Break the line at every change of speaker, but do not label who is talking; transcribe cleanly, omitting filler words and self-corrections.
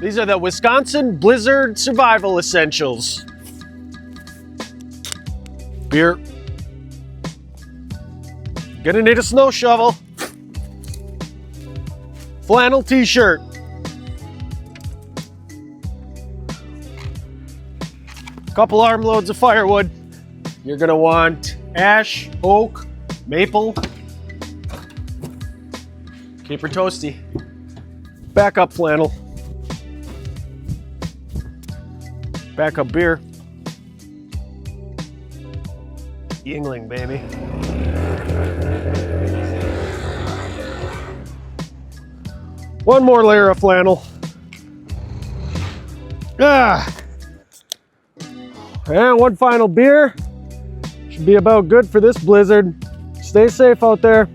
These are the Wisconsin Blizzard Survival Essentials. Beer. Gonna need a snow shovel. Flannel t-shirt. Couple armloads of firewood. You're gonna want ash, oak, maple. Keep her toasty. Backup flannel. Backup beer. Yingling, baby. One more layer of flannel. And one final beer. Should be about good for this blizzard. Stay safe out there.